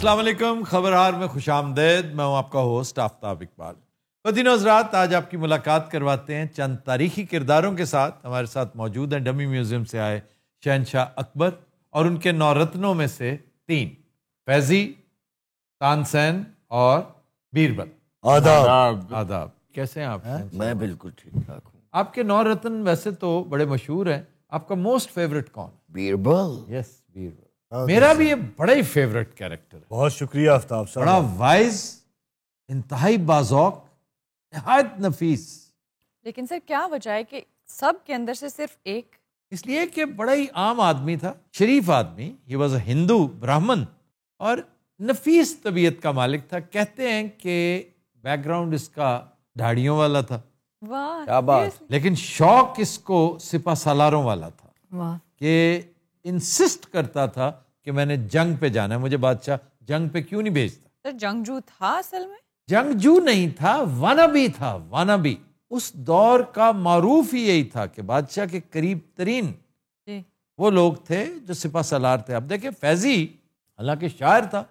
السلام علیکم، خبرہار میں خوش آمدید. میں ہوں آپ کا ہوسٹ آفتاب اقبال. خواتین و حضرات، آج آپ کی ملاقات کرواتے ہیں چند تاریخی کرداروں کے ساتھ. ہمارے ساتھ موجود ہیں ڈمی میوزیم سے آئے شہنشاہ اکبر اور ان کے 9 رتنوں میں سے 3، فیضی، تانسین اور بیربل. آداب. کیسے ہیں آپ؟ میں بالکل ٹھیک ٹھاک ہوں. آپ کے 9 رتن ویسے تو بڑے مشہور ہیں. آپ کا موسٹ فیوریٹ کون؟ بیربل. یس، بیربل. میرا بھی یہ بڑا ہی فیوریٹ کیریکٹر ہے. بہت شکریہ آفتاب صاحب. بڑا وائز، انتہائی باذوق، نہایت نفیس. لیکن سر کیا وجہ ہے کہ سب کے اندر سے صرف ایک؟ اس لیے کہ بڑا ہی عام آدمی تھا، شریف آدمی. ہی واز اے ہندو برہمن اور نفیس طبیعت کا مالک تھا. کہتے ہیں کہ بیک گراؤنڈ اس کا دھاڑیوں والا تھا. واہ، کیا بات. لیکن شوق اس کو سپہ سالاروں والا تھا. واہ. کہ انسسٹ کرتا تھا کہ میں نے جنگ پہ جانا ہے، مجھے بادشاہ جنگ پہ کیوں نہیں بھیجتا. سر جنگجو تھا اصل میں؟ جنگجو نہیں تھا، وانابی تھا. وانابی اس دور کا معروف ہی یہی تھا کہ بادشاہ کے قریب ترین وہ لوگ تھے جو سپہ سالار تھے. اب دیکھیں، فیضی حالانکہ شاعر تھا،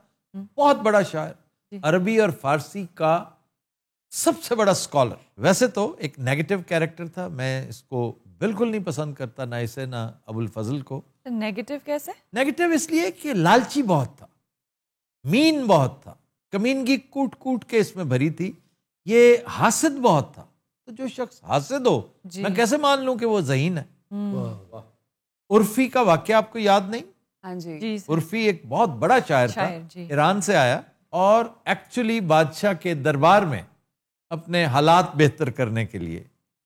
بہت بڑا شاعر، عربی اور فارسی کا سب سے بڑا اسکالر. ویسے تو ایک نیگیٹو کیریکٹر تھا، میں اس کو بالکل نہیں پسند کرتا، نہ اسے نہ ابو الفضل کو. نیگیٹو کیسے؟ نیگیٹو اس لیے کہ لالچی بہت تھا، مین بہت تھا، کمینگی کوٹ کوٹ کے اس میں بھری تھی. یہ حاسد بہت تھا. تو جو شخص حاسد ہو، میں کیسے مان لوں کہ وہ ذہین ہے. عرفی کا واقعہ آپ کو یاد نہیں؟ ہاں جی. عرفی ایک بہت بڑا شاعر تھا، ایران سے آیا اور ایکچولی بادشاہ کے دربار میں اپنے حالات بہتر کرنے کے لیے،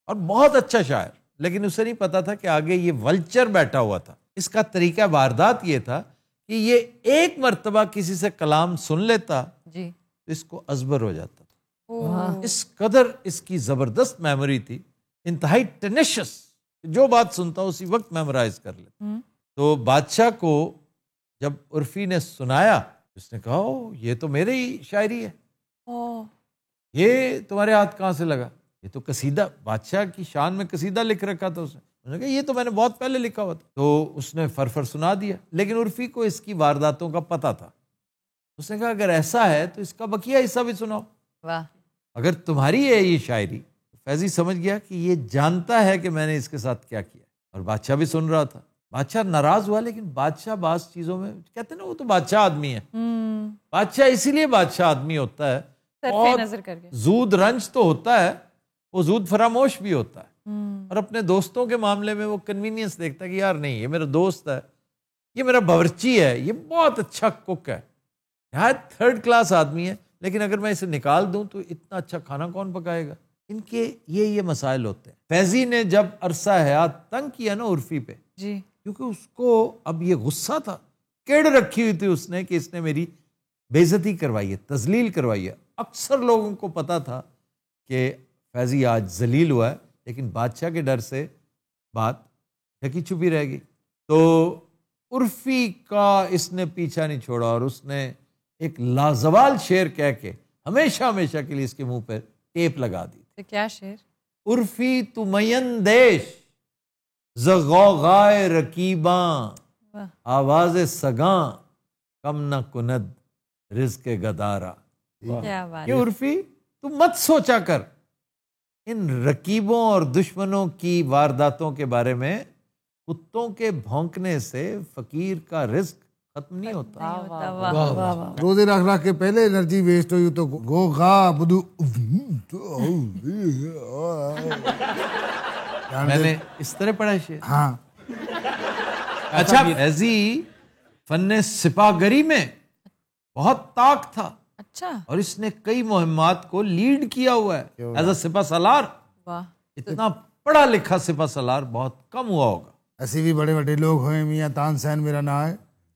اور بہت اچھا شاعر. لیکن اسے نہیں پتا تھا کہ آگے یہ ولچر بیٹھا ہوا تھا. اس کا طریقہ واردات یہ تھا کہ یہ ایک مرتبہ کسی سے کلام سن لیتا تو اس کو ازبر ہو جاتا تھا. اس قدر اس کی زبردست میموری تھی، انتہائی ٹینیشس، جو بات سنتا اسی وقت میمورائز کر لیتا. تو بادشاہ کو جب عرفی نے سنایا، اس نے کہا یہ تو میرے ہی شاعری ہے، یہ تمہارے ہاتھ کہاں سے لگا؟ یہ تو قصیدہ، بادشاہ کی شان میں قصیدہ لکھ رکھا تھا اس نے کہا یہ تو میں نے بہت پہلے لکھا ہوا تھا. تو اس نے فرفر سنا دیا. لیکن عرفی کو اس کی وارداتوں کا پتہ تھا. اس نے کہا اگر ایسا ہے تو اس کا بقیہ حصہ بھی سناؤ. واہ. اگر تمہاری ہے یہ شاعری. فیضی سمجھ گیا کہ یہ جانتا ہے کہ میں نے اس کے ساتھ کیا کیا. اور بادشاہ بھی سن رہا تھا. بادشاہ ناراض ہوا، لیکن بادشاہ بعض چیزوں میں کہتے ہیں نا، وہ تو بادشاہ آدمی ہے. بادشاہ اسی لیے بادشاہ آدمی ہوتا ہے، نظر کر کے زود رنج تو ہوتا ہے، وہ زود فراموش بھی ہوتا ہے. اور اپنے دوستوں کے معاملے میں وہ کنوینئنس دیکھتا ہے کہ یار نہیں، یہ میرا دوست ہے، یہ میرا باورچی ہے، یہ بہت اچھا کک ہے، نہایت 3rd کلاس آدمی ہے، لیکن اگر میں اسے نکال دوں تو اتنا اچھا کھانا کون پکائے گا. ان کے یہ مسائل ہوتے ہیں. فیضی نے جب عرصہ حیات تنگ کیا نا عرفی پہ، کیونکہ اس کو اب یہ غصہ تھا، کیڑ رکھی ہوئی تھی اس نے کہ اس نے میری بے عزتی کروائی ہے، تذلیل کروائی ہے. اکثر لوگوں کو پتا تھا کہ فیضی آج ذلیل ہوا ہے، لیکن بادشاہ کے ڈر سے بات ڈھکی چھپی رہ گئی. تو عرفی کا اس نے پیچھا نہیں چھوڑا اور اس نے ایک لازوال شعر کہہ کے ہمیشہ ہمیشہ کے لیے اس کے منہ پہ ٹیپ لگا دی. کیا شعر؟ عرفی تو مین دیش ز غوغائے رکیباں، آواز سگاں کم نہ کند رزق گدارا. یہ عرفی تو مت سوچا کر ان رکیبوں اور دشمنوں کی وارداتوں کے بارے میں. کتوں کے بھونکنے سے فقیر کا رزق ختم نہیں ہوتا. روزے رکھ رکھ کے پہلے انرجی ویسٹ ہوئی تو گو گا بدو. میں نے اس طرح پڑھا شعر. ہاں. اچھا، فیضی فن سپاہ گری میں بہت طاق تھا. اچھا. اور اس نے کئی مہمات کو لیڈ کیا ہوا ہے ایز اے سپہ سالار. اتنا پڑھا لکھا سپہ سالار بہت کم ہوا ہوگا. ایسے بھی بڑے بڑے لوگ ہوئے. میاں تانسین میرا نام ہے.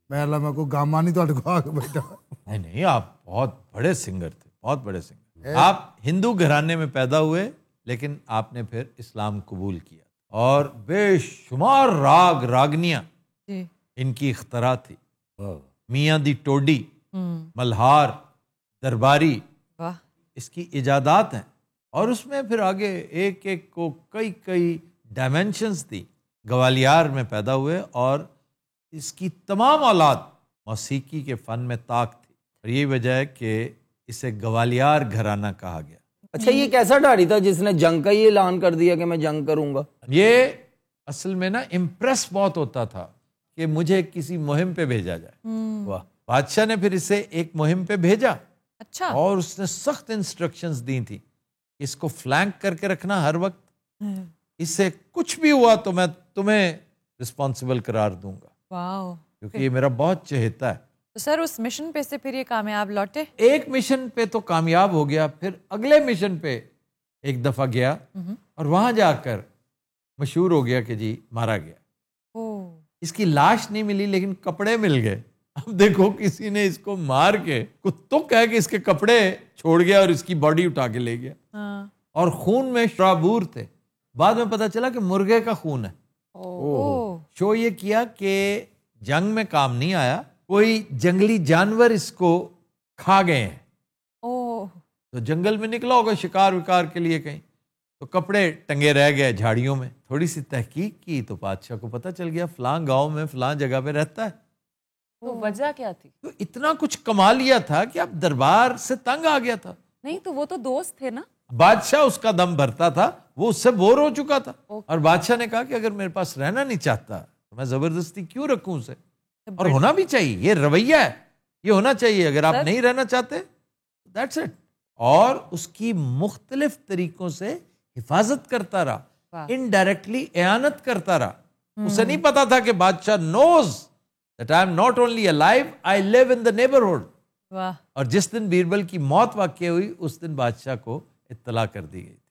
میں اللہ میں کو گامانی تو اٹکوا کے بیٹھا. نہیں، آپ بہت بڑے سنگر تھے، بہت بڑے سنگر. آپ ہندو گھرانے میں پیدا ہوئے، لیکن آپ نے پھر اسلام قبول کیا اور بے شمار راگ راگنیاں ان کی اختراع تھی. میاں دی ٹوڈی، ملہار، درباری، اس کی ایجادات ہیں. اور اس میں پھر آگے ایک ایک کو کئی کئی ڈائمینشنز تھی. گوالیار میں پیدا ہوئے اور اس کی تمام اولاد موسیقی کے فن میں طاق تھی. اور یہی وجہ ہے کہ اسے گوالیار گھرانہ کہا گیا. اچھا یہ کیسا ڈھاڑی تھا جس نے جنگ کا یہ اعلان کر دیا کہ میں جنگ کروں گا؟ یہ اصل میں نا امپریس بہت ہوتا تھا کہ مجھے کسی مہم پہ بھیجا جائے. واہ. بادشاہ نے پھر اسے ایک مہم پہ بھیجا اچھا. اور اس نے سخت انسٹرکشنز دی تھی. اس کو فلینک کر کے رکھنا ہر وقت. اس سے کچھ بھی ہوا تو میں تمہیں رسپانسبل قرار دوں گا واو. کیونکہ یہ میرا بہت چہیتا ہے. تو سر اس مشن پہ سے پھر یہ کامیاب لوٹے؟ ایک مشن پہ تو کامیاب ہو گیا, پھر اگلے مشن پہ ایک دفعہ گیا اور وہاں جا کر مشہور ہو گیا کہ جی مارا گیا. اس کی لاش نہیں ملی لیکن کپڑے مل گئے. اب دیکھو کسی نے اس کو مار کے کتوں کہہ کے اس کے کپڑے چھوڑ گیا اور اس کی باڈی اٹھا کے لے گیا. اور خون میں شرابور تھے. بعد میں پتا چلا کہ مرغے کا خون ہے. شو یہ کیا کہ جنگ میں کام نہیں آیا, کوئی جنگلی جانور اس کو کھا گئے ہیں. تو جنگل میں نکلا ہوگا شکار وکار کے لیے کہیں, تو کپڑے ٹنگے رہ گئے جھاڑیوں میں. تھوڑی سی تحقیق کی تو بادشاہ کو پتا چل گیا فلاں گاؤں میں فلاں جگہ پہ رہتا ہے. تو وجہ کیا تھی؟ تو اتنا کچھ کما لیا تھا کہ اب دربار سے تنگ آ گیا تھا. نہیں تو وہ تو دوست تھے نا. بادشاہ اس کا دم بھرتا تھا, وہ اس سے بور ہو چکا تھا. اور بادشاہ نے کہا کہ اگر میرے پاس رہنا نہیں چاہتا تو میں زبردستی کیوں رکھوں اسے. اور ہونا بھی چاہیے, یہ رویہ ہے, یہ ہونا چاہیے. اگر آپ نہیں رہنا چاہتے دیٹس اٹ. اور اس کی مختلف طریقوں سے حفاظت کرتا رہا, انڈائریکٹلی اعانت کرتا رہا. اسے نہیں پتا تھا کہ بادشاہ نوز that I am not only alive, I live in the neighborhood. اور جس دن بیربل کی موت واقع ہوئی اس دن بادشاہ کو اطلاع کر دی گئی تھی.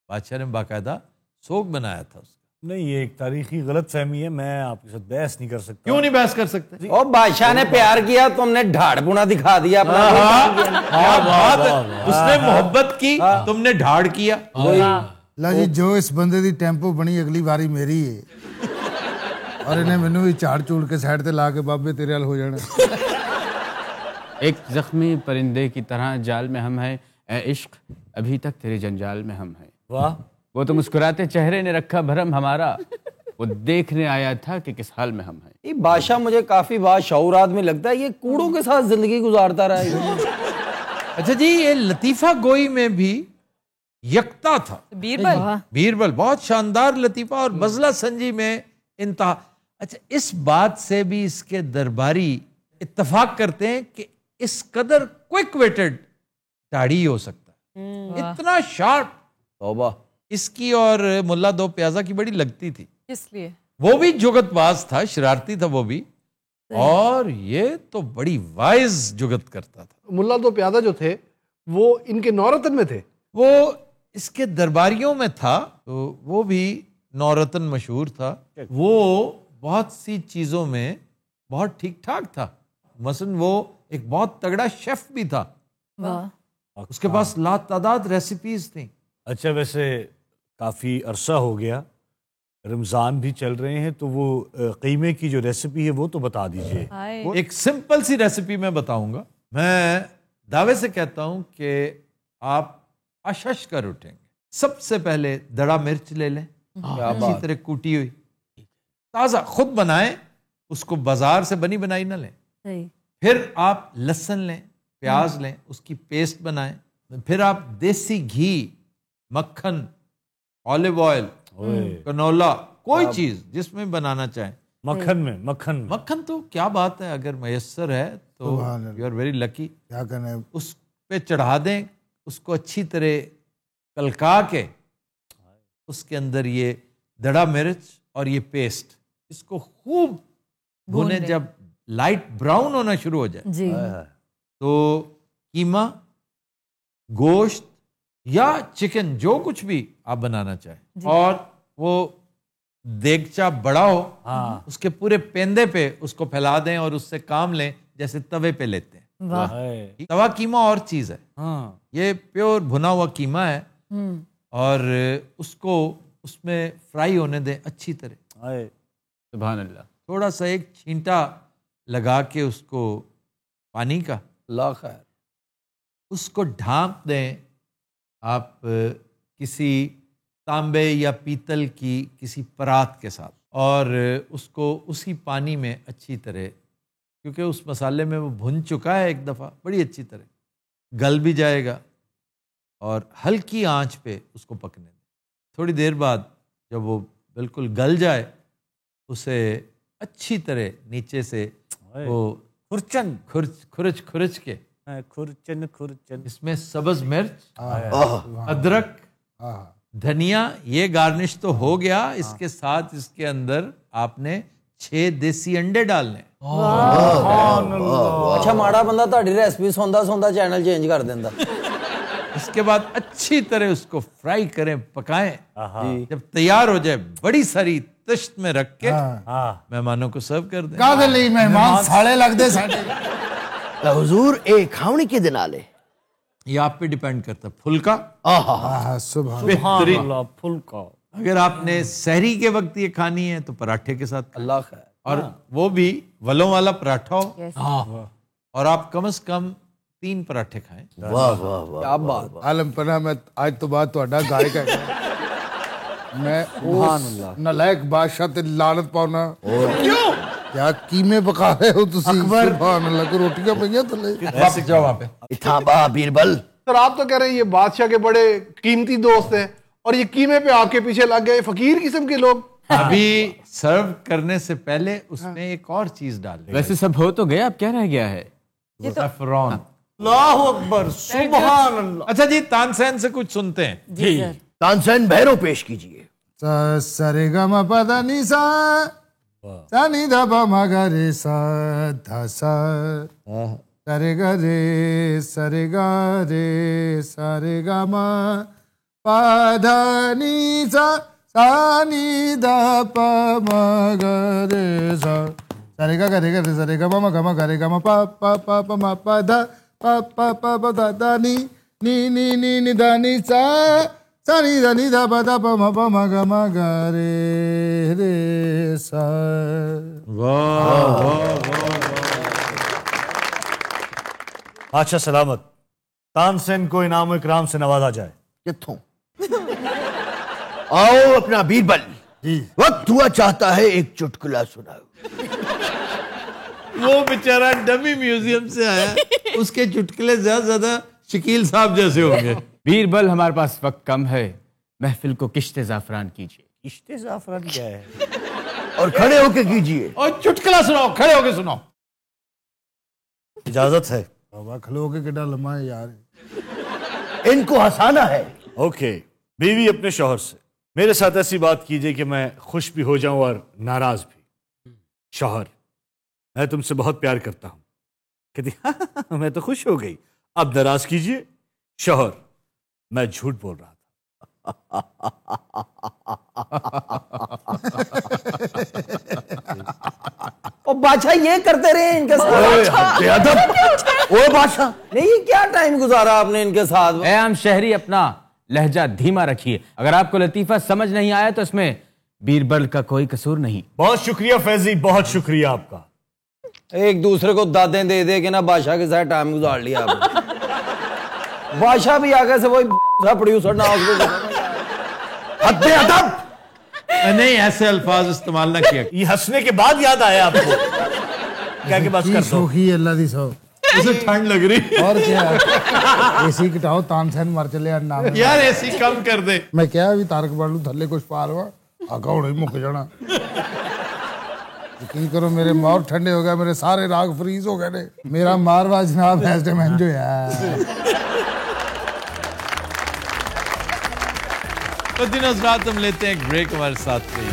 بادشاہ نے باقاعدہ سوگ بنایا تھا اس کا. نہیں یہ ایک تاریخی غلط فہمی ہے, میں آپ کے ساتھ بحث نہیں کر سکتا. کیوں نہیں بحث کر سکتے؟ اور بادشاہ نے پیار کیا تو ہم نے ڈھاڑ پونا دکھا دیا اپنا. اس نے محبت کی, تم نے ڈھاڑ کیا. لا جی جو اس بندے دی ٹیمپو بنی اگلی باری میری ہے, اور انہیں مینوں بھی چاڑ چوڑ کے سائڈ تے لا کے بابے تیرے حال ہو جانا. ایک زخمی پرندے کی طرح جال میں ہم ہیں اے عشق, ابھی تک تیرے جنجال میں ہم ہیں. واہ. وہ تو مسکراتے چہرے نے رکھا بھرم ہمارا, وہ دیکھنے آیا تھا کہ کس حال میں ہم ہیں. یہ بادشاہ مجھے کافی باشعور آدمی لگتا ہے, یہ کوڑوں کے ساتھ زندگی گزارتا رہا ہے. اچھا جی, یہ لطیفہ گوئی میں بھی یکتا تھا. بیربل بہت شاندار لطیفہ, اور بزلہ سنجی میں انتہا. اچھا اس بات سے بھی اس کے درباری اتفاق کرتے ہیں کہ اس قدر کوئک ویٹڈ داڑھی ہو سکتا ہے, اتنا شارپ. توبہ. اس کی اور ملا دو پیازا کی بڑی لگتی تھی. اس لیے وہ بھی جگت باز تھا, شرارتی تھا وہ بھی, اور یہ تو بڑی وائز جگت کرتا تھا. ملا دو پیادہ جو تھے وہ ان کے نورتن میں تھے. وہ اس کے درباریوں میں تھا, تو وہ بھی نورتن مشہور تھا. وہ بہت سی چیزوں میں بہت ٹھیک ٹھاک تھا. مثلا وہ ایک بہت تگڑا شیف بھی تھا, اس کے پاس لا تعداد ریسیپیز تھیں. اچھا ویسے کافی عرصہ ہو گیا, رمضان بھی چل رہے ہیں, تو وہ قیمے کی جو ریسیپی ہے وہ تو بتا دیجئے. ایک سمپل سی ریسیپی میں بتاؤں گا. میں دعوے سے کہتا ہوں کہ آپ اشش کر اٹھیں گے. سب سے پہلے دڑا مرچ لے لیں, اچھی طرح کوٹی ہوئی, تازہ, خود بنائیں, اس کو بازار سے بنی بنائی نہ لیں. پھر آپ لہسن لیں, پیاز لیں, اس کی پیسٹ بنائیں. پھر آپ دیسی گھی, مکھن, آلیو آئل, کنولا, کوئی چیز جس میں بنانا چاہیں. مکھن تو کیا بات ہے, اگر میسر ہے تو یو آر ویری لکی. کیا کرنا ہے, اس پہ چڑھا دیں, اس کو اچھی طرح کلکا کے اس کے اندر یہ دڑا مرچ اور یہ پیسٹ, اس کو خوب بھونے. جب لائٹ براؤن ہونا شروع ہو جائے تو قیمہ, گوشت یا چکن, جو کچھ بھی آپ بنانا چاہیں, اور وہ دیگچا بڑا ہو, اس کے پورے پیندے پہ اس کو پھیلا دیں اور اس سے کام لیں جیسے توے پہ لیتے ہیں. توا قیمہ اور چیز ہے, یہ پیور بھنا ہوا قیمہ ہے, اور اس کو اس میں فرائی ہونے دیں اچھی طرح. سبحان اللہ. تھوڑا سا ایک چھینٹا لگا کے اس کو پانی کا, اللہ خیر, اس کو ڈھانپ دیں آپ کسی تانبے یا پیتل کی کسی پرات کے ساتھ, اور اس کو اسی پانی میں اچھی طرح کیونکہ اس مسالے میں وہ بھن چکا ہے ایک دفعہ بڑی اچھی طرح, گل بھی جائے گا, اور ہلکی آنچ پہ اس کو پکنے دیں. تھوڑی دیر بعد جب وہ بالکل گل جائے اسے اچھی طرح نیچے سے وہ کھرچ کے اس میں سبز مرچ, ادرک, دھنیا, یہ گارنش تو ہو گیا. اس کے ساتھ اس کے اندر آپ نے 6 دیسی انڈے ڈالنے. اچھا ماڑا بندہ تہاڈی ریسپی سوندا چینل چینج کر دیندا. اس کے بعد اچھی طرح اس کو فرائی کریں, پکائیں. جب تیار ہو جائے بڑی ساری تشت میں رکھ کے مہمانوں کو سرو کر دیں. کہاں لئی مہمان ساڑے لگتے ساڑے. حضور ایک کھاونے کے دن آلے, یہ آپ پہ ڈیپینڈ کرتا ہے. پھلکا, سبحان اللہ, پھلکا. اگر آپ نے سحری کے وقت یہ کھانی ہے تو پراٹھے کے ساتھ, اللہ خیر, اور وہ بھی ولوں والا پراٹھا ہو, اور آپ کم از کم 3 پراٹھے کھائیں. واہ واہ واہ, کیا بات. عالم پناہ, میں آج تو بعد تہاڈا گائک ہے. میں نالائق بادشاہ تے لعنت پاؤنا. کیا قیمے پکا رہے ہو تسی؟ سبحان اللہ, کو روٹیاں پئیاں تھلے. واپس جاؤ وہاں پہ. اتھاں با بیربل. سر آپ تو کہہ رہے ہیں یہ بادشاہ کے بڑے قیمتی دوست ہیں, اور یہ قیمے پہ آپ کے پیچھے لگ گئے فقیر قسم کے لوگ. ابھی سرو کرنے سے پہلے اس میں ایک اور چیز ڈال دیں. ویسے سب ہو تو گیا, اب کیا رہ گیا ہے؟ زعفران. اللہ اکبر, سبحان اللہ. اچھا جی, تانسین سے کچھ سنتے ہیں. جی تانسین بھیرو پیش کیجئے. سرے گا ما پا دا نی سا سا نی دا پا ما گا رے سا دھا سا سرے گا رے سرے گا رے سرے گا ما پا دھا نی سا سا نی دا پا ما گا رے سا سرے گا رے گا رے سرے گا ما گا رے گا ما پا پا پا پا ما پا دھا پا پا پا پا دا دا نی نی نی نی نی دا نی سا سانی دا نی دا پا دا پا ما گا رے رے سا. اچھا سلامت. تانسین کو انعام و اکرام سے نوازا جائے. کتھوں آؤ اپنا بیربل, وقت ہوا چاہتا ہے ایک چٹکلا سناؤ. وہ بیچارہ ڈمی میوزیم سے آیا, اس کے چٹکلے زیادہ شکیل صاحب جیسے ہوں گے. بیربل, ہمارے پاس وقت کم ہے, محفل کو کشت زعفران کیجیے. کشت زعفران کیا ہے؟ اور کھڑے ہو کے کیجئے. اور چٹکلا سناؤ, کھڑے ہو کے سناؤ. اجازت ہے؟ بابا کھلو کے کڈا لمحہ ہے یار. ان کو ہنسانا ہے. اوکے. بیوی اپنے شوہر سے میرے ساتھ ایسی بات کیجئے کہ میں خوش بھی ہو جاؤں اور ناراض بھی. شوہر, میں تم سے بہت پیار کرتا ہوں. کہتی میں تو خوش ہو گئی, اب ناراض کیجئے. شوہر, میں جھوٹ بول رہا تھا. بادشاہ یہ کرتے رہے ان کے ساتھ. اوہ بادشاہ, نہیں یہ کیا ٹائم گزارا آپ نے ان کے ساتھ. اے عام شہری, اپنا لہجہ دھیما رکھیے. اگر آپ کو لطیفہ سمجھ نہیں آیا تو اس میں بیربل کا کوئی قصور نہیں. بہت شکریہ فیضی, بہت شکریہ آپ کا. ایک دوسرے کو دادیں دے دے کے نا بادشاہ کے ساتھ ٹائم گزار لیا آپ نے. بادشاہ بھی آگے سے وہی پروڈیوسر نہ حد ادب. نہیں, ایسے الفاظ استعمال نہ کیا. یہ ہنسنے کے بعد یاد آیا آپ کو کیا کہ بس کر دو. سوکھی اللہ دی سو. اسے ٹھنڈ لگ رہی. اور کیا اے سی کٹاؤ, تانسین مر چلے نام یار اے سی کم کر دے. میں کیا ابھی تارک بانڈو تھلے کچھ پا لوا آگا ہونے مک جانا. یقین کرو میرے مور ٹھنڈے ہو گئے, میرے سارے راگ فریز ہو گئے. میرا ماروا جناب ایسے مہن جو ہے. تو دن حضرات ہم لیتے ہیں ایک بریک, ہمارے ساتھ رہیے.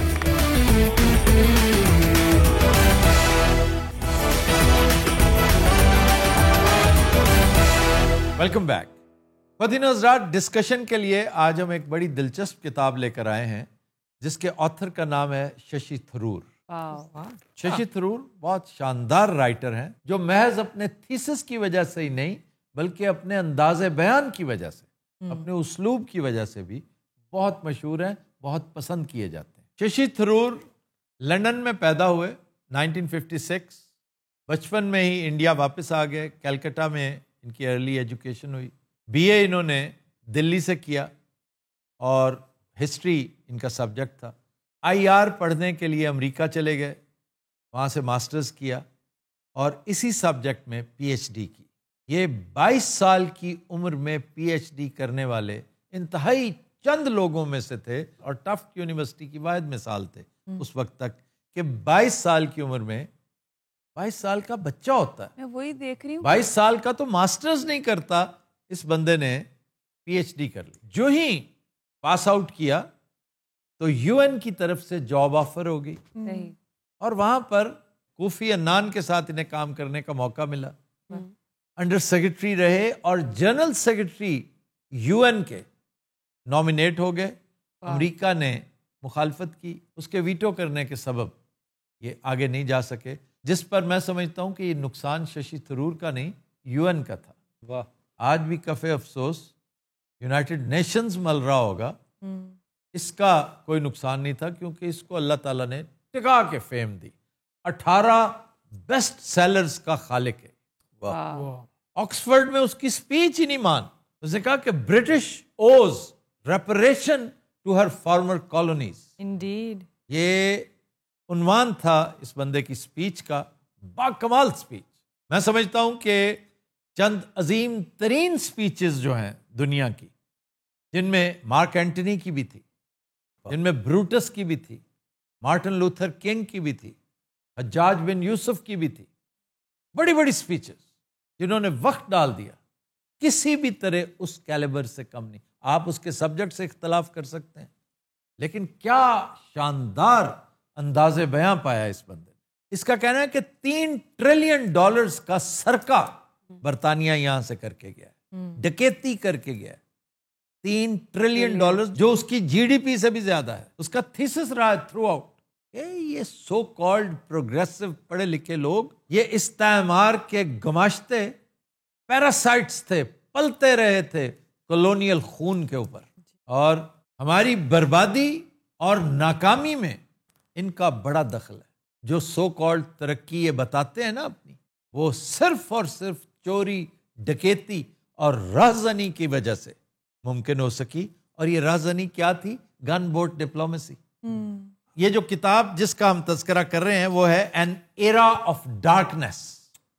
Welcome back. مدینہ حضرات, ڈسکشن کے لیے آج ہم ایک بڑی دلچسپ کتاب لے کر آئے ہیں جس کے آتھر کا نام ہے ششی تھرور. ششی تھرور بہت شاندار رائٹر ہیں جو محض اپنے تھیسس کی وجہ سے ہی نہیں بلکہ اپنے انداز بیان کی وجہ سے, اپنے اسلوب کی وجہ سے بھی بہت مشہور ہیں, بہت پسند کیے جاتے ہیں. ششی تھرور لندن میں پیدا ہوئے 1956. بچپن میں ہی انڈیا واپس آ گئے. کلکتہ میں ان کی ارلی ایجوکیشن ہوئی. بی اے انہوں نے دلی سے کیا اور ہسٹری ان کا سبجیکٹ تھا. آئی آر پڑھنے کے لیے امریکہ چلے گئے, وہاں سے ماسٹرز کیا. اور اسی سبجیکٹ میں پی ایچ ڈی کی. یہ 22 سال کی عمر میں پی ایچ ڈی کرنے والے انتہائی چند لوگوں میں سے تھے, اور ٹفٹ یونیورسٹی کی واحد مثال تھے اس وقت تک کہ 22 سال کی عمر میں 22 سال کا بچہ ہوتا ہے. میں وہی دیکھ رہی ہوں. 22 سال کا تو ماسٹرز نہیں کرتا, اس بندے نے پی ایچ ڈی کر لی. جو ہی پاس آؤٹ کیا تو یو این کی طرف سے جاب آفر ہو گئی, اور وہاں پر کوفی عنان کے ساتھ انہیں کام کرنے کا موقع ملا. انڈر سیکرٹری رہے اور جنرل سیکرٹری یو این کے نامینیٹ ہو گئے. امریکہ نے مخالفت کی, اس کے ویٹو کرنے کے سبب یہ آگے نہیں جا سکے, جس پر میں سمجھتا ہوں کہ یہ نقصان ششی تھرور کا نہیں, یو این کا تھا. واہ. آج بھی کفے افسوس یونائٹڈ نیشنز مل رہا ہوگا, اس کا کوئی نقصان نہیں تھا, کیونکہ اس کو اللہ تعالیٰ نے ٹکا کے فیم دی. 18 بیسٹ سیلرز کا خالق ہے. آکسفورڈ میں اس کی سپیچ ہی نہیں مان. اس نے کہا کہ British owes reparation to her former colonies. Indeed. یہ عنوان تھا اس بندے کی سپیچ کا, باکمال سپیچ. میں سمجھتا ہوں کہ چند عظیم ترین سپیچز جو ہیں دنیا کی, جن میں مارک اینٹنی کی بھی تھی, جن میں بروٹس کی بھی تھی, مارٹن لوتھر کنگ کی بھی تھی, حجاج بن یوسف کی بھی تھی, بڑی بڑی سپیچز جنہوں نے وقت ڈال دیا, کسی بھی طرح اس کیلیبر سے کم نہیں. آپ اس کے سبجیکٹ سے اختلاف کر سکتے ہیں, لیکن کیا شاندار انداز بیاں پایا اس بندے نے. اس کا کہنا ہے کہ $3 ٹریلین کا سرقہ برطانیہ یہاں سے کر کے گیا ہے, ڈکیتی کر کے گیا ہے. $3 ٹریلین جو اس کی جی ڈی پی سے بھی زیادہ ہے. اس کا تھیسس رہا ہے تھرو آؤٹ, یہ سو کالڈ پروگریسو پڑھے لکھے لوگ یہ استعمار کے گماشتے پیراسائٹس تھے, پلتے رہے تھے کولونیل خون کے اوپر, اور ہماری بربادی اور ناکامی میں ان کا بڑا دخل ہے. جو سو کالڈ ترقی یہ بتاتے ہیں نا اپنی, وہ صرف اور صرف چوری, ڈکیتی اور رہزنی کی وجہ سے ممکن ہو سکی. اور یہ رہزنی کیا تھی؟ گن بوٹ ڈپلومیسی. یہ جو کتاب جس کا ہم تذکرہ کر رہے ہیں وہ ہے an era of darkness.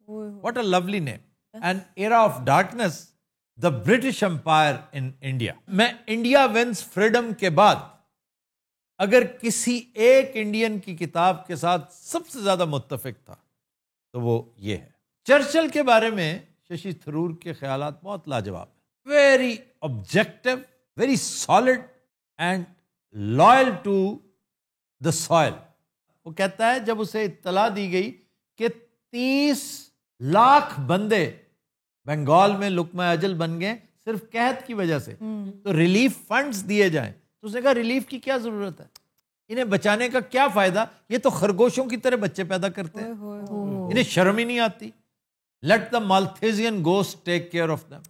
What a lovely name, an era of darkness, the British empire in India. میں انڈیا ونز فریڈم کے بعد اگر کسی ایک انڈین کی کتاب کے ساتھ سب سے زیادہ متفق تھا تو وہ یہ ہے. چرچل کے بارے میں ششی تھرور کے خیالات بہت لاجواب ہیں. Very objective, very solid and loyal to the soil. وہ کہتا ہے جب اسے اطلاع دی گئی کہ 30 لاکھ بندے بنگال میں لقمہ اجل بن گئے صرف قحط کی وجہ سے, تو ریلیف فنڈز دیے جائیں, تو اس نے کہا ریلیف کی کیا ضرورت ہے, انہیں بچانے کا کیا فائدہ, یہ تو خرگوشوں کی طرح بچے پیدا کرتے ہیں, انہیں شرم ہی نہیں آتی. Let the Malthusian ghost take care of them.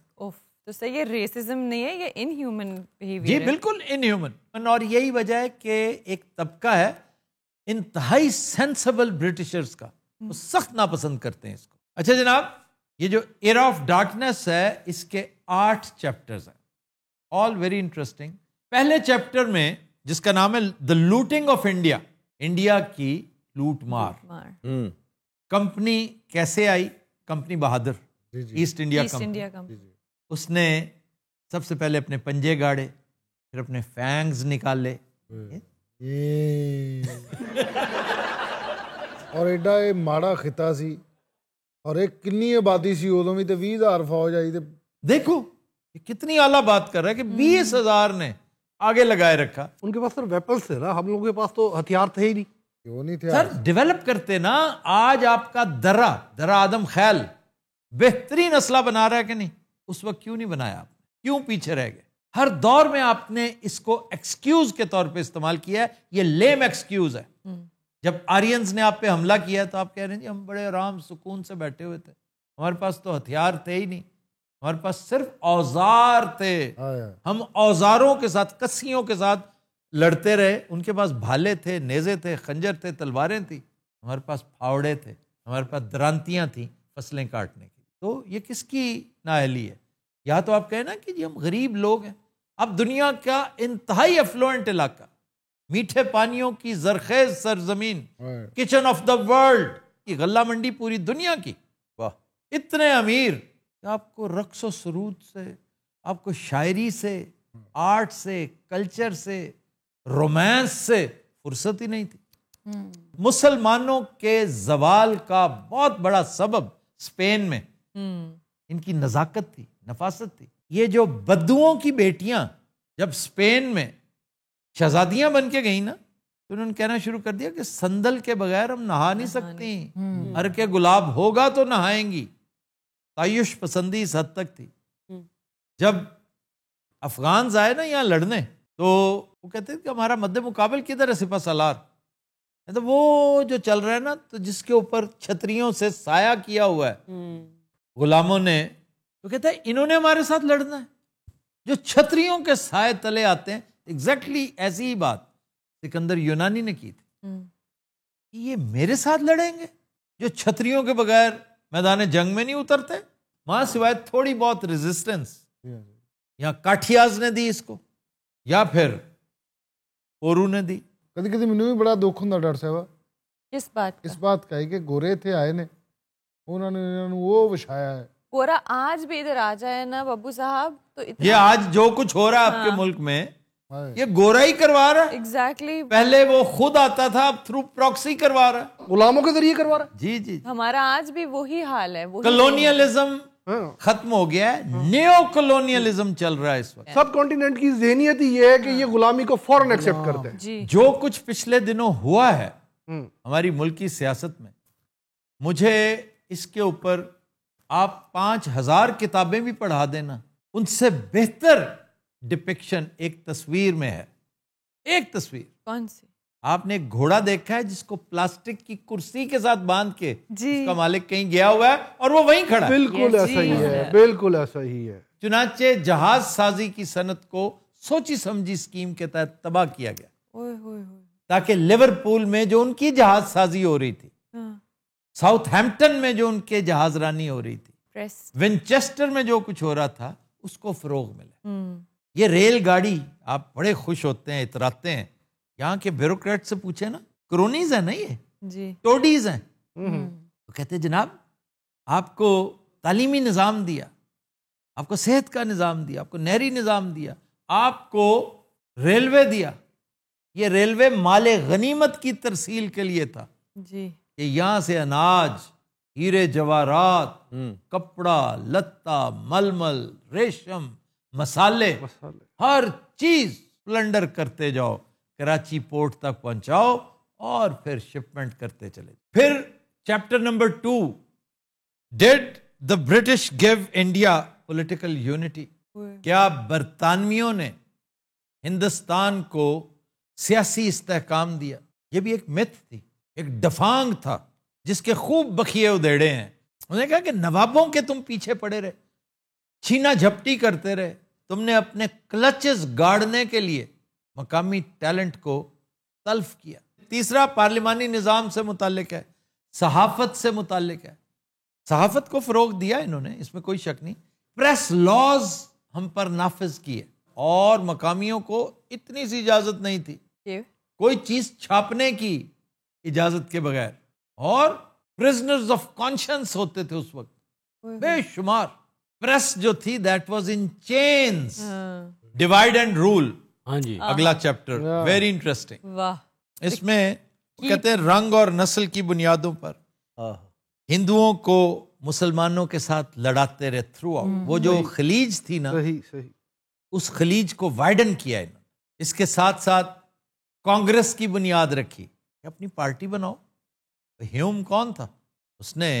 تو صحیح, یہ ریسزم نہیں ہے, یہ ان ہیومن بیہیویئر. جی بالکل ان ہیومن. اور یہی وجہ ہے کہ ایک طبقہ ہے انتہائی سینسبل برٹشرز کا, وہ سخت ناپسند کرتے ہیں اس کو. اچھا جناب, یہ جو ایرا آف ڈارکنیس ہے اس کے 8 چیپٹرز ہیں, آل ویری انٹرسٹنگ. پہلے چیپٹر میں جس کا نام ہے دا لوٹنگ آف انڈیا, انڈیا کی لوٹ مار. کمپنی کیسے آئی, کمپنی بہادر, ایسٹ انڈیا کمپنی. اس نے سب سے پہلے اپنے پنجے گاڑے, پھر اپنے فینگز نکالے, اور ایڈا یہ ماڑا خطہ سی, اور ایک کنی آبادی سی ادو بھی, 20,000 فوج آئی. دیکھو کتنی اعلیٰ بات کر رہا ہے کہ 20,000 نے آگے لگائے رکھا. ان کے پاس سر ویپنس تھے نا, ہم لوگوں کے پاس تو ہتھیار تھے ہی نہیں. کیوں نہیں تھے سر, ڈیولپ کرتے نا. آج آپ کا درا آدم خیل بہترین اسلحہ بنا رہا ہے کہ نہیں, اس وقت کیوں نہیں بنایا آپ نے, کیوں پیچھے رہ گئے؟ ہر دور میں آپ نے اس کو ایکسکیوز کے طور پہ استعمال کیا ہے. یہ لیم ایکسکیوز ہے. جب آرینز نے آپ پہ حملہ کیا تو آپ کہہ رہے ہیں جی ہم بڑے آرام سکون سے بیٹھے ہوئے تھے, ہمارے پاس تو ہتھیار تھے ہی نہیں, ہمارے پاس صرف اوزار تھے, ہم اوزاروں کے ساتھ, کسیوں کے ساتھ لڑتے رہے. ان کے پاس بھالے تھے, نیزے تھے, خنجر تھے, تلواریں تھیں, ہمارے پاس پھاوڑے تھے, ہمارے پاس درانتیاں تھیں فصلیں کاٹنے کی. تو یہ کس کی نااہلی ہے؟ یا تو آپ کہیں نا کہ جی ہم غریب لوگ ہیں. اب دنیا کا انتہائی افلوئنٹ علاقہ, میٹھے پانیوں کی زرخیز سرزمین, کچن آف دا ورلڈ, کی غلہ منڈی پوری دنیا کی، واہ، اتنے امیر کہ آپ کو رقص و سرود سے، آپ کو شاعری سے، آرٹ سے، کلچر سے، رومانس سے فرصت ہی نہیں تھی۔ مسلمانوں کے زوال کا بہت بڑا سبب اسپین میں ان کی نزاکت تھی، نفاست تھی۔ یہ جو بدوؤں کی بیٹیاں جب اسپین میں شہزادیاں بن کے گئیں نا، تو انہوں نے کہنا شروع کر دیا کہ سندل کے بغیر ہم نہا نہیں سکتی، عرق گلاب ہوگا تو نہائیں گی۔ تعیش پسندی اس حد تک تھی۔ جب افغانز آئے نا یہاں لڑنے، تو وہ کہتے ہیں کہ ہمارا مد مقابل کدھر ہے سپہ سالار، تو وہ جو چل رہا ہے نا، تو جس کے اوپر چھتریوں سے سایہ کیا ہوا ہے غلاموں نے، تو کہتا ہے انہوں نے ہمارے ساتھ لڑنا ہے، جو چھتریوں کے سائے تلے آتے ہیں۔ ایگزیکٹلی ایسی ہی بات سکندر یونانی نے کی تھی کہ یہ میرے ساتھ لڑیں گے جو چھتریوں کے بغیر میدان جنگ میں نہیں اترتے، وہاں سوائے تھوڑی بہت ریزسٹنس یا کاٹھیاز نے دی اس کو، یا پھر پورو نے دی۔ کدی کدی مینوں بھی بڑا دکھ ہوندا ڈاکٹر صاحبہ کس بات کا؟ اس بات کا کہ گورے تھے آئے نے، انہوں نے وہ وچھایا ہے۔ گورا آج بھی ادھر آ جائے نا ببو صاحب تو یہ آج جو کچھ ہو رہا ہے آپ کے ملک میں، یہ گورا ہی کروا رہا ہے۔ ایگزیکٹلی، پہلے وہ خود آتا تھا، اب تھرو پراکسی کروا رہا ہے، غلاموں کے ذریعے کروا رہا ہے۔ جی جی، ہمارا آج بھی وہی حال ہے۔ کلونیلزم ختم ہو گیا ہے، نیو کلونیلزم چل رہا ہے اس وقت۔ سب کانٹیننٹ کی ذہنیت ہی یہ ہے کہ یہ غلامی کو فوراً ایکسیپٹ کرتے ہیں۔ جی، جو کچھ پچھلے دنوں ہوا ہے ہماری ملکی سیاست میں، مجھے اس کے اوپر آپ 5000 کتابیں بھی پڑھا دینا، ان سے بہتر ڈپکشن ایک تصویر میں ہے۔ ایک تصویر، کون سی؟ آپ نے ایک گھوڑا دیکھا ہے جس کو پلاسٹک کی کرسی کے ساتھ باندھ کے جی، اس کا مالک کہیں گیا ہوا ہے اور وہ وہیں کھڑا ہے۔ بالکل ایسا ہی ہے، بالکل ایسا ہی ہے۔ چنانچہ جہاز سازی کی صنعت کو سوچی سمجھی اسکیم کے تحت تباہ کیا گیا، اوئے ہوئے ہوئے، تاکہ لیورپول میں جو ان کی جہاز سازی ہو رہی تھی، ساؤتھ ہیمپٹن میں جو ان کے جہاز رانی ہو رہی تھی، ونچسٹر میں جو کچھ ہو رہا تھا، اس کو فروغ ملے۔ یہ ریل گاڑی، آپ بڑے خوش ہوتے ہیں، اتراتے ہیں، یہاں کے بیوروکریٹ سے پوچھیں نا، کرونیز ہیں نا، یہ جی، ٹوڈیز ہیں، وہ کہتے ہیں جناب آپ کو تعلیمی نظام دیا، آپ کو صحت کا نظام دیا، آپ کو نہری نظام دیا، آپ کو ریلوے دیا، یہ ریلوے مال غنیمت کی ترسیل کے لیے تھا جی، کہ یہاں سے اناج، ہیرے جواہرات، کپڑا لتا، ململ، ریشم، مسالے، ہر چیز پلنڈر کرتے جاؤ، کراچی پورٹ تک پہنچاؤ اور پھر شپمنٹ کرتے چلے۔ پھر chapter number 2، did the British give India political unity? کیا برطانویوں نے ہندوستان کو سیاسی استحکام دیا؟ یہ بھی ایک متھ تھی، ایک ڈفانگ تھا جس کے خوب بخیے ادھیڑے ہیں۔ انہوں نے کہا کہ نوابوں کے تم پیچھے پڑے رہے، چھینا جھپٹی کرتے رہے، تم نے اپنے کلچز گاڑنے کے لیے مقامی ٹیلنٹ کو تلف کیا۔ تیسرا پارلیمانی نظام سے متعلق ہے، صحافت سے متعلق ہے۔ صحافت کو فروغ دیا انہوں نے، اس میں کوئی شک نہیں۔ پریس لاز ہم پر نافذ کیے، اور مقامیوں کو اتنی سی اجازت نہیں تھی کوئی چیز چھاپنے کی اجازت کے بغیر، اور پرزنرز آف کانشنس ہوتے تھے اس وقت بے شمار۔ پریس جو تھی that was in chains, divide and rule. ہاں جی، اگلا چیپٹر ویری انٹرسٹنگ، واہ، اس میں کہتے ہیں رنگ اور نسل کی بنیادوں پر ہندوؤں کو مسلمانوں کے ساتھ لڑاتے رہے تھرو آؤٹ۔ وہ جو خلیج تھی نا، صحیح، اس خلیج کو وائڈن کیا انہوں نے۔ اس کے ساتھ ساتھ کانگریس کی بنیاد رکھی کہ اپنی پارٹی بناؤ۔ ہیوم کون تھا؟ اس نے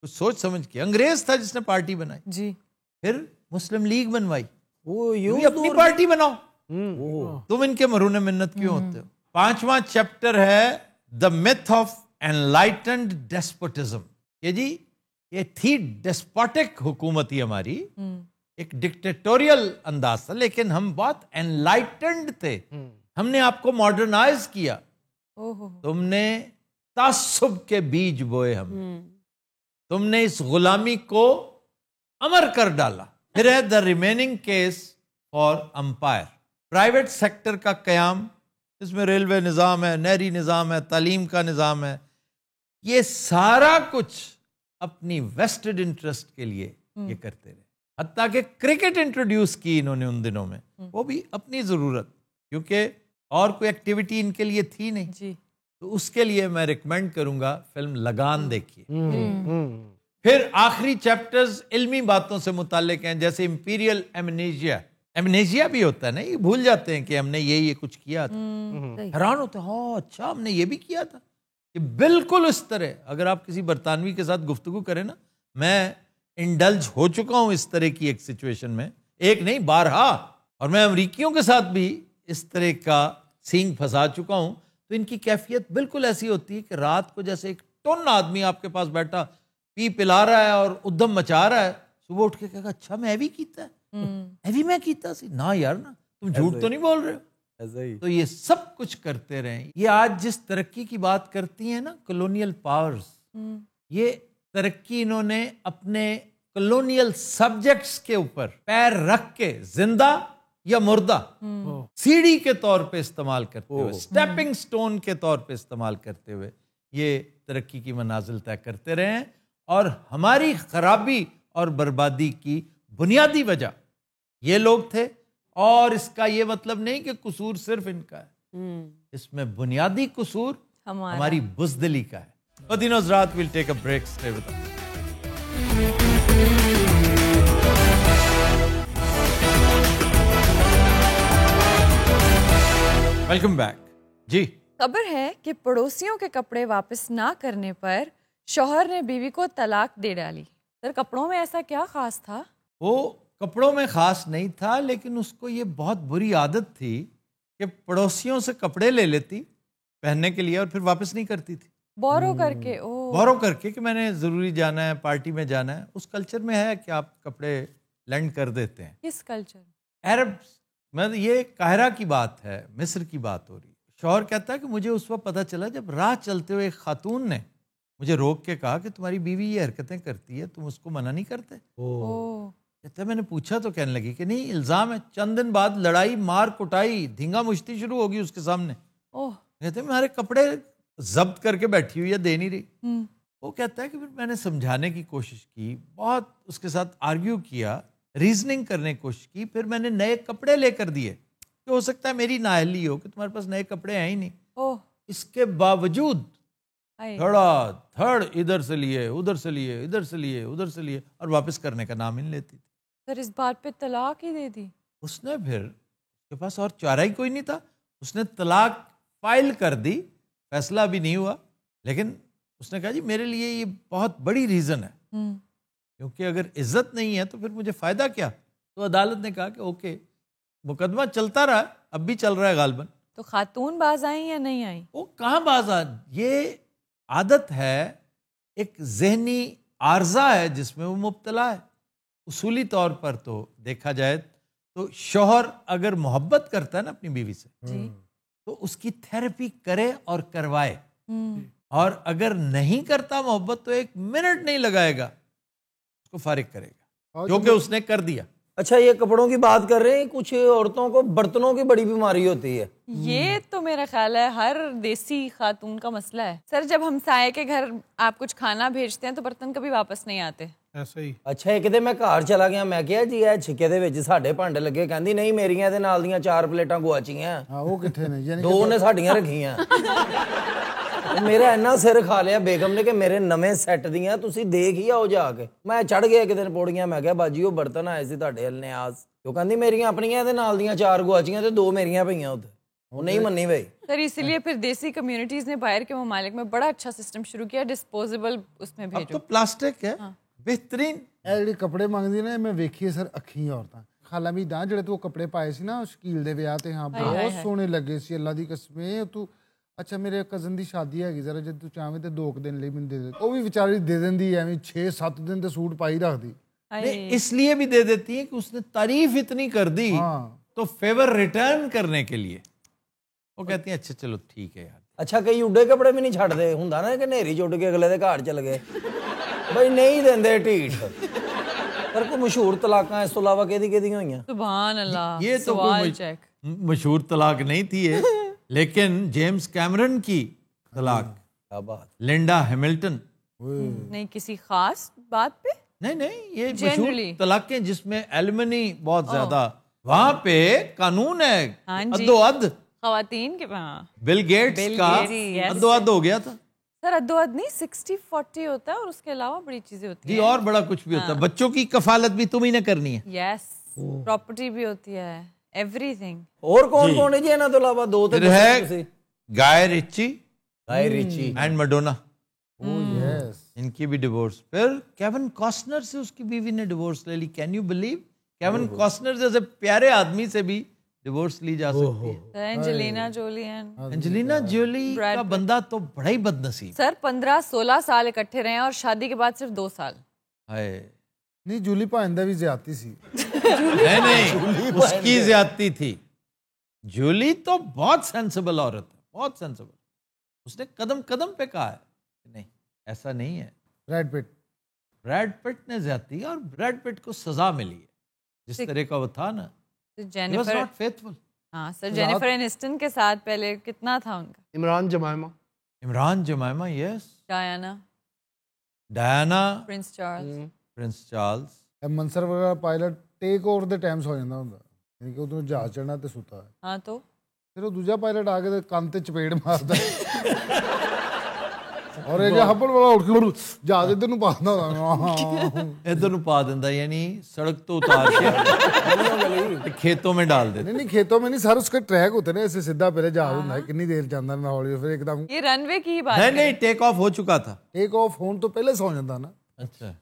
کچھ سوچ سمجھ کے، انگریز تھا جس نے پارٹی بنائی، جی، پھر مسلم لیگ بنوائی، وہ اپنی پارٹی بناؤ، تم ان کے مرہون منت کیوں ہوتے ہو؟ 5واں چیپٹر ہے دا میتھ آف انلائٹنڈ ڈیسپوٹزم۔ یہ جی یہ تھی ڈیسپوٹک حکومت ہی ہماری، ایک ڈکٹیٹوریل انداز تھا، لیکن ہم بہت انلائٹنڈ تھے، ہم نے آپ کو ماڈرنائز کیا، تم نے تعصب کے بیج بوئے، تم نے اس غلامی کو امر کر ڈالا۔ پھر ہے the remaining case for empire, private sector کا قیام، اس میں ریلوے نظام ہے، نہری نظام ہے، تعلیم کا نظام ہے، یہ سارا کچھ اپنی ویسٹڈ انٹرسٹ کے لیے یہ کرتے رہے. حتیٰ کہ کرکٹ انٹروڈیوس کی انہوں نے ان دنوں میں, وہ بھی اپنی ضرورت, کیونکہ اور کوئی ایکٹیویٹی ان کے لیے تھی نہیں. تو اس کے لیے میں ریکمینڈ کروں گا فلم لگان دیکھیے. پھر آخری چیپٹرز علمی باتوں سے متعلق ہیں, جیسے امپیریل ایمنیجیا. ایمنیجیا بھی ہوتا ہے نا, یہ بھول جاتے ہیں کہ ہم نے یہ کچھ کیا تھا, حیران ہوتے ہیں ہاں اچھا ہم نے یہ بھی کیا تھا. یہ بالکل اس طرح, اگر آپ کسی برطانوی کے ساتھ گفتگو کریں نا, میں انڈلج ہو چکا ہوں اس طرح کی ایک سچویشن میں, ایک نہیں بارہا, اور میں امریکیوں کے ساتھ بھی اس طرح کا سینگ پھنسا چکا ہوں. تو ان کی کیفیت بالکل ایسی ہوتی ہے کہ رات کو جیسے ایک ٹن آدمی آپ کے پاس بیٹھا پی پلا رہا ہے اور ادھم مچا رہا ہے, صبح اٹھ کے کہے گا اچھا میں بھی کیتا ہے, بھی میں کیتا سی نا یار نا, تم جھوٹ تو نہیں بول رہے ہو. تو یہ سب کچھ کرتے رہے. یہ آج جس ترقی کی بات کرتی ہیں نا کلونیل پاورز, یہ ترقی انہوں نے اپنے کلونیل سبجیکٹس کے اوپر پیر رکھ کے زندہ یا مردہ سیڑھی کے طور پہ استعمال کرتے ہوئے, سٹیپنگ سٹون کے طور پہ استعمال کرتے ہوئے یہ ترقی کی منازل طے کرتے رہے ہیں. اور ہماری خرابی اور بربادی کی بنیادی وجہ یہ لوگ تھے, اور اس کا یہ مطلب نہیں کہ قصور صرف ان کا ہے, اس میں بنیادی قصور ہماری بزدلی کا ہے. مدینہ حضرات, we'll take a break. Stay with us. Welcome back. جی, خبر ہے کہ پڑوسیوں کے کپڑے واپس نہ کرنے پر شوہر نے بیوی کو طلاق دے ڈالی. سر کپڑوں میں ایسا کیا خاص تھا؟ وہ کپڑوں میں خاص نہیں تھا, لیکن اس کو یہ بہت بری عادت تھی کہ پڑوسیوں سے کپڑے لے لیتی پہننے کے لیے اور پھر واپس نہیں کرتی تھی, بورو کر کے. بورو کر کے کہ میں نے ضروری جانا ہے, پارٹی میں جانا ہے. اس کلچر میں ہے کہ آپ کپڑے لینڈ کر دیتے ہیں. کس کلچر؟ عرب میں. یہ قاہرہ کی بات ہے, مصر کی بات ہو رہی ہے. شوہر کہتا ہے کہ مجھے اس وقت پتہ چلا جب راہ چلتے ہوئے ایک خاتون نے مجھے روک کے کہا کہ تمہاری بیوی یہ حرکتیں کرتی ہے, تم اس کو منع نہیں کرتے؟ کہتا ہے میں نے پوچھا تو کہنے لگی کہ نہیں الزام ہے. چند دن بعد لڑائی مار کٹائی دھینگا مشتی شروع ہوگی اس کے سامنے. کہتے ہیں ہمارے کپڑے ضبط کر کے بیٹھی ہوئی ہے, دے نہیں رہی. وہ کہتا ہے کہ پھر میں نے سمجھانے کی کوشش کی, بہت اس کے ساتھ آرگیو کیا, ریزننگ کرنے کی کوشش کی, پھر میں نے نئے کپڑے لے کر دیے کہ ہو سکتا ہے میری نااہلی ہو کہ تمہارے پاس نئے کپڑے ہیں ہی نہیں. اس کے باوجود تھوڑا تھڑ ادھر سے لیے ادھر سے لیے ادھر سے لیے ادھر سے لیے, اور واپس کرنے کا نام ہی نہیں لیتی تھی. سر اس بات پہ طلاق ہی دے دی اس نے. پھر اس کے پاس اور چارہ ہی کوئی نہیں تھا, اس نے طلاق فائل کر دی, فیصلہ بھی نہیں ہوا, لیکن اس نے کہا جی میرے لیے یہ بہت بڑی ریزن ہے, کیونکہ اگر عزت نہیں ہے تو پھر مجھے فائدہ کیا. تو عدالت نے کہا کہ اوکے, مقدمہ چلتا رہا, اب بھی چل رہا ہے غالباً. تو خاتون باز آئیں یا نہیں آئیں؟ وہ کہاں باز آ, یہ عادت ہے, ایک ذہنی عارضہ ہے جس میں وہ مبتلا ہے. اصولی طور پر تو دیکھا جائے تو شوہر اگر محبت کرتا ہے نا اپنی بیوی سے تو اس کی تھیراپی کرے اور کروائے, اور اگر نہیں کرتا محبت تو ایک منٹ نہیں لگائے گا اس کو فارغ کرے گا, جو کہ اس نے کر دیا. اچھا یہ کپڑوں کی بات کر رہے ہیں, کچھ عورتوں کو برتنوں کی بڑی بیماری ہوتی ہے. یہ تو میرا خیال ہے ہر دیسی خاتون کا مسئلہ ہے. سر جب ہم سائے کے گھر آپ کچھ کھانا بھیجتے ہیں تو برتن کبھی واپس نہیں آتے. ایسا ہی. اچھا ایک دن میں گھر چلا گیا, میں کہا جی یہ چھکے دے وچ ساڈے بھانڈے لگے, کہندی نہیں میریاں دے نال دیاں 4 پلیٹاں گواچیاں. ہاں وہ کتھے نے, یعنی 2 نے ساڈیاں رکھیاں. میرا اینا سر کھا لیا بیگم نے کہ میرے نویں سیٹ دیاں تسی دیکھ ہی آؤ جا کے. میں چڑھ گیا ایک دن پوڑیاں, میں کہا باجی وہ برتن آئے سی تہاڈے ال نیاز, تو کہندی میریاں اپنیاں دے نال دیاں 4 گواچیاں تے 2 میریاں پئیاں اوتے. وہ نہیں مننی بھائی. سر اسی لیے پھر دیسی کمیونٹیز نے باہر کے ممالک میں بڑا اچھا سسٹم شروع کیا, ڈسپوزیبل اس میں اب بھیجو. تو پلاسٹک ہے بہترین. ਇਹ ਜਿਹੜੇ ਕੱਪੜੇ ਮੰਗਦੀ ਨੇ ਮੈਂ ਵੇਖੀਏ ਸਰ ਅੱਖੀਂ ਔਰਤਾਂ ਖਾਲਾ ਵੀ ਦਾ ਜਿਹੜੇ ਤੂੰ ਕੱਪੜੇ ਪਾਏ ਸੀ ਨਾ ਸ਼ਕੀਲ ਦੇ ਵਿਆਹ ਤੇ, ਹਾਂ ਬਹੁਤ ਸੋਹਣੇ ਲੱਗੇ ਸੀ ਅੱਲਾ ਦੀ ਕਸਮੇ. ਤੂੰ ਅੱਛਾ ਮੇਰੇ ਕਜ਼ਨ ਦੀ ਸ਼ਾਦੀ ਹੈਗੀ ਜ਼ਰਾ ਜੇ ਤੂੰ ਚਾਹਵੇਂ ਤੇ 2 ਦਿਨ ਲਈ ਮੈਨੂੰ ਦੇ ਦੇ. ਉਹ ਵੀ ਵਿਚਾਰੀ ਦੇ ਦਿੰਦੀ ਐਵੇਂ 6-7 ਦਿਨ ਤੇ ਸੂਟ ਪਾਈ ਰੱਖਦੀ. اس لیے بھی دے دیتی ہے کہ اس نے تعریف اتنی کر دی تو فیور ریٹرن کرنے کے لیے وہ کہتی ہیں اچھا چلو ٹھیک ہے یار. اچھا کئی اڈے کپڑے بھی نہیں چھڈدے, ہوندا نا کہ نہیری چڈ کے اگلے دے گھر چل گئے بھائی, نہیں دیندے ٹھیٹ. پر کوئی مشہور طلاقاں اس تو علاوہ کہدی ہوئیاں؟ سبحان اللہ, یہ تو مشہور طلاق نہیں تھی ہے, لیکن جیمز کیمرن کی طلاق کیا بات. Linda Hamilton. نہیں کسی خاص بات پہ نہیں یہ مشہور طلاقیں جس میں ایلمنی بہت زیادہ, وہاں پہ قانون ہے ادو اد خواتین کے. بل گیٹس کا ادو اد ہو گیا تھا سر. ادو اد نہیں 60-40 ہوتا ہے اور اس کے علاوہ بڑی چیزیں ہوتی ہیں. جی اور بڑا کچھ بھی ہوتا ہے. بچوں کی کفالت بھی تم ہی نے کرنی ہے. یس پراپرٹی بھی ہوتی ہے, ایوری تھنگ. اور کون کون ہے جی انہاں تو علاوہ؟ دو تے ہے گائے ریچی اینڈ میڈونا. ان کی بھی ڈیورس. پھر کیون کاسٹنر سے اس کی بیوی نے ڈیورس لے لی. Can you believe? Kevin Costner جیسے پیارے آدمی سے بھی ڈیورس لی جا سکتی ہے. انجلینا جولی کا بندہ تو بڑا ہی بد نصیب. سر 15-16 سال اکٹھے رہے اور شادی کے بعد صرف 2 سال. نہیں جولی پائندہ بھی زیادتی سی. نہیں اس کی زیادتی تھی. جولی تو بہت سینسیبل عورت ہے, بہت سینسیبل. اس نے قدم قدم پہ کہا ہے نہیں ایسا نہیں ہے. بریڈ پٹ نے زیادتی, اور بریڈ پٹ کو سزا ملی ہے جس طرح کا وہ تھا نا. Jennifer faithful. ہاں سر جینیفر اینسٹن کے ساتھ پہلے کتنا تھا ان کا. Imran Jemima. Yes. Diana Prince Charles. منصر وغیرہ پائلٹ ٹیک اوور دے ٹائم سو جانا ہوندا, یعنی کہ ادھر جہاز چڑھنا تے سوتا ہے. ہاں تو پھر وہ دوجا پائلٹ آ کے کان تے چپیڑ ماردا ہے اور یہ ہبل والا اٹھ کے جہاز ادھر نو پاندا ادھر نو پا دیندا, یعنی سڑک تو اتار کے کھیتوں میں ڈال دیتا. نہیں کھیتوں میں نہیں سر, اس کے ٹریک ہوتے ہیں ایسے سیدھا پہلے جہاز ہوندا ہے, کتنی دیر چلدا ہے ہولے پھر ایک دم. یہ رن وے کی بات ہے. نہیں ٹیک آف ہو چکا تھا. ٹیک آف ہون تو پہلے سو جاندا نا. اچھا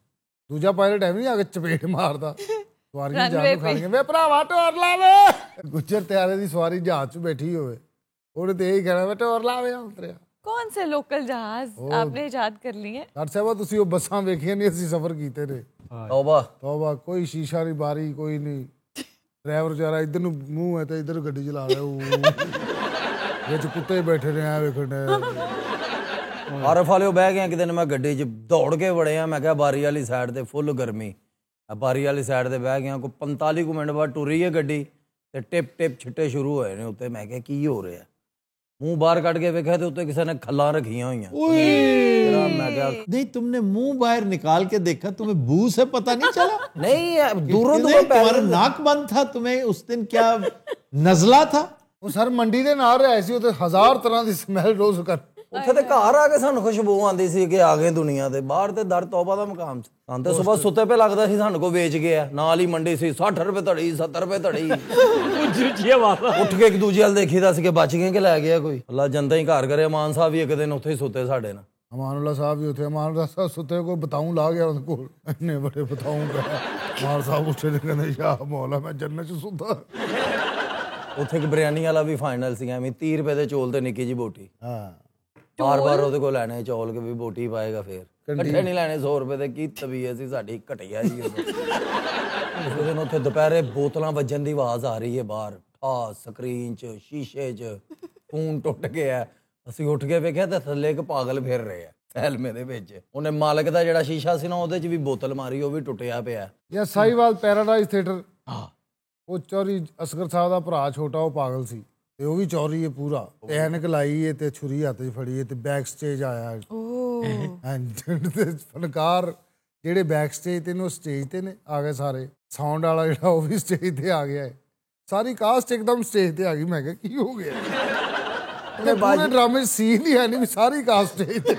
دوجا پائلٹ ایویں آ کے چپیڑ ماردا سواریاں جان کھا گئے. وے بھراوا ٹور لا وے. گجر طیارے دی سواری جہاز چ بیٹھی ہوئے اونے تے یہی کہنا وے ٹور لا وے. اتریا کون سے لوکل جہاز آپ نے ایجاد کر لیے؟ ڈاکٹر صاحب تسی وہ بساں ویکھیاں نہیں, اسی سفر کیتے نے. توبہ کوئی شیشہ نہیں باری, کوئی نہیں. ڈرائیور بیچارہ ادھر نو منہ ہے تے ادھر گڈی چلا رہا ہے, وچ کتے بیٹھے نے ویکھنے. عارف والے بہ گئے کدے میں گڈی چ دوڑ کے وڑے ہیں. میں کہا باری والی سائڈ تے فل گرمی, باری والی سائڈ تے بہ گیا. کوئی 45 منٹ بعد ٹری ہے گڈی تے ٹپ ٹپ چھٹے شروع ہوئے نے اتنے. میں کہا کی ہو رہا ہے؟ منہ باہر کٹ کے ویکھا تے اتنے کسی نے کھلاں رکھیاں ہوئی ہیں. میں کہا نہیں تم نے منہ باہر نکال کے دیکھا, تمہیں بو سے پتہ نہیں چلا؟ نہیں دوروں تمہارا ناک بند تھا, تمہیں اس دن کیا نزلہ تھا؟ وہ سر منڈی دے نال رہے سی, تے 1000 طرح دی سمیل روز کر. اتنے تے گھر آ کے سانو خوشبو آندی سی کہ آ گئے دنیا تے. باہر تے در توبہ دا مقام سی. ہاں تے صبح ستے پہ لگدا سی سانو کو بیچ گیا. نال ہی منڈی سی 60 روپے تڑی 70 روپے تڑی. اٹھ کے ایک دوجے ول دیکھی دا سی کہ بچ گئے کہ لے گیا کوئی. اللہ جنتا ہی گھر کرے. امان صاحب بھی ایک دن اتھے ہی ستے ساڈے نال. امان اللہ صاحب بھی اتھے. امان اللہ صاحب ستے کو بتاؤں لا گیا ان کو, اتنے بڑے بتاؤں کا. امان صاحب اٹھے نے کہنے یا مولا میں جنت چ ستا. اتھے ایک بریانی والا بھی فائنل سی, ایویں 30 روپے دے چول تے نکی جی بوٹی. ہاں بار بار وہ کو لینے چول کے بھی بوٹی پائے گا. پھر کٹھے نہیں لینے 100 روپے دے. کی طبیعت سی ساڈی گھٹیا جی. اس دن اتنے دوپہرے بوتلاں وجن دی آواز آ رہی ہے باہر, سکرین چ شیشے چ فون ٹوٹ گیا ہے. اسی اٹھ کے ویکھیا تے تھلے ایک پاگل پھر رہے ہیں فیلمے دے وچ. انہیں مالک دا جڑا شیشہ سی نا اودے چ بھی بوتل ماری, وہ بھی ٹوٹیا پیا. یا سائیوال پیراڈائز تھیٹر, وہ چوری اصغر صاحب دا بھرا چھوٹا وہ پاگل سی, تے وہ بھی چوری ہے پورا. اینک لائی ہے تے چھری ہاتھ وچ پھڑی ہے تے بیک سٹیج آیا. فنکار جہے بیک سٹیج تے نے وہ سٹیج تے نے آ گئے سارے. ساؤنڈ والا جڑا وہ بھی سٹیج تے آ گیا ہے. ساری کاسٹ ایک دم سٹیج تے آ گئی. میں کہا کی ہو گیا؟ پورے ڈرامے سین ہی ہے نہیں, ساری کاسٹ سٹیج تے.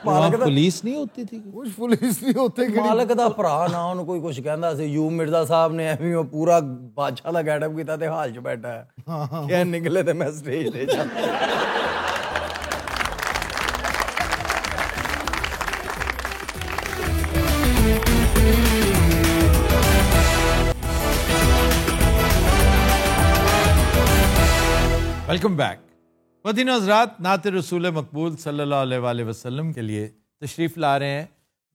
پولیس نہیں ہوتی تھی, کچھ پولیس نہیں ہوتے. مالک دا بھرا نہ انہوں کوئی کچھ کہندا سی. یو مرزا صاحب نے ایویں وہ پورا بادشاہ دا گیٹ اپ کیتا تے حال چ بیٹھا ہے کہ نکلے تے میں سٹیج تے جا. Welcome back. مدینہ حضرات, نعت رسول مقبول صلی اللہ علیہ وآلہ وسلم کے لیے تشریف لا رہے ہیں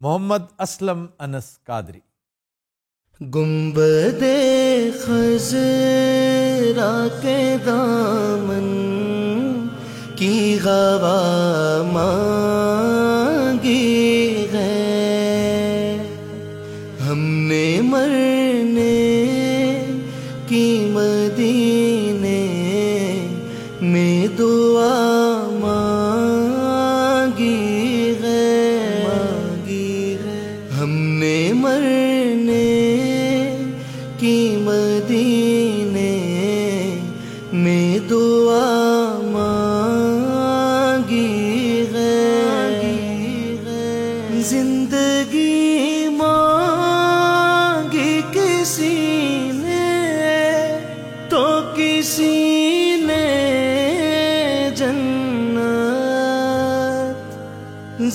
محمد اسلم انس قادری. گنبد خضرا کے دامن کی ہوا مانگی ہے, ہم نے مرنے کی مدینے میں دعا مانگی زندگی مانگی کسی نے تو کسی نے جنت،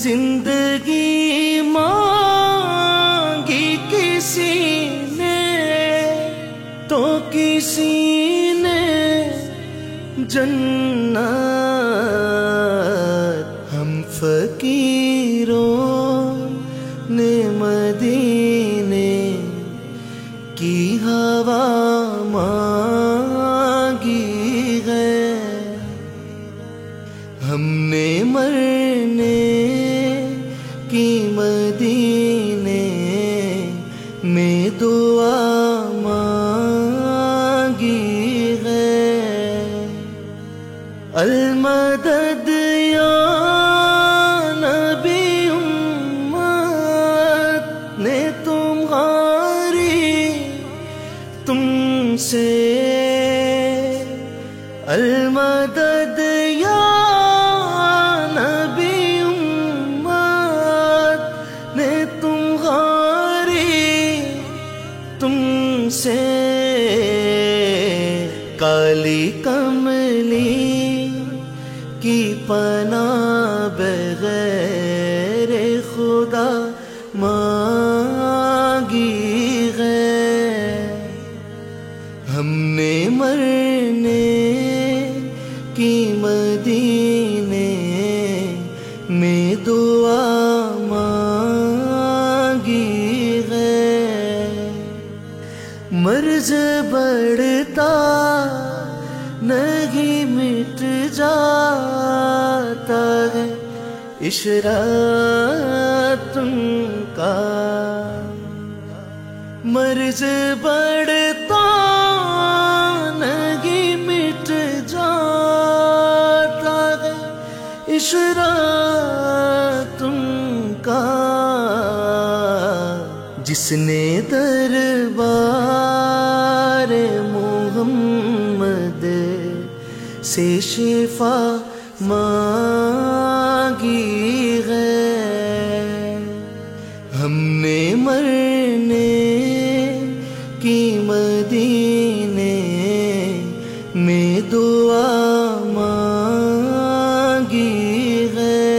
زندگی مانگی کسی نے تو کسی نے جنت، ہم فقیروں نے مدینے کی ہوا مانگی ہے، ہم نے مرنے کی مدینے میں دعا مانگی ہے، المدد یا نبی امت نے تمہاری تم سے، المدد یا نبی امت نے تمہاری تم سے، کالی کملی کی پناہ بغیر خدا مانگی ہے، ہم نے مرنے کی مدینے میں دعا مانگی ہے، مرض بڑھتا نہیں مٹ جاتا ہے عشرت ان کا، مرض بڑھتا نہیں مٹ جاتا ہے عشرت ان کا، جس نے دربار محمد سے شفا مانگی ہے، ہم نے مرنے کی مدینے میں دعا مانگی ہے،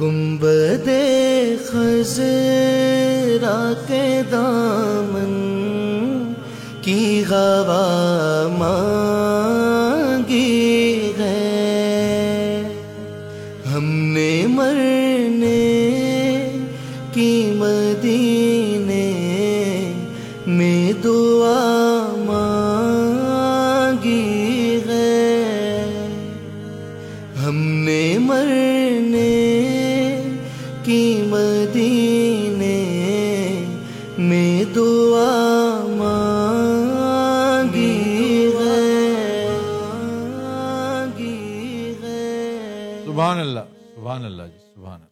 گنبد خضرا کے دامن کی ہوا مانگی ہے، ہم نے مرنے کی مدینے میں دعا مانگی ہے، ہم نے مرنے کی مدینے میں دعا مانگی ہے، سبحان اللہ، سبحان اللہ جی، سبحان اللہ۔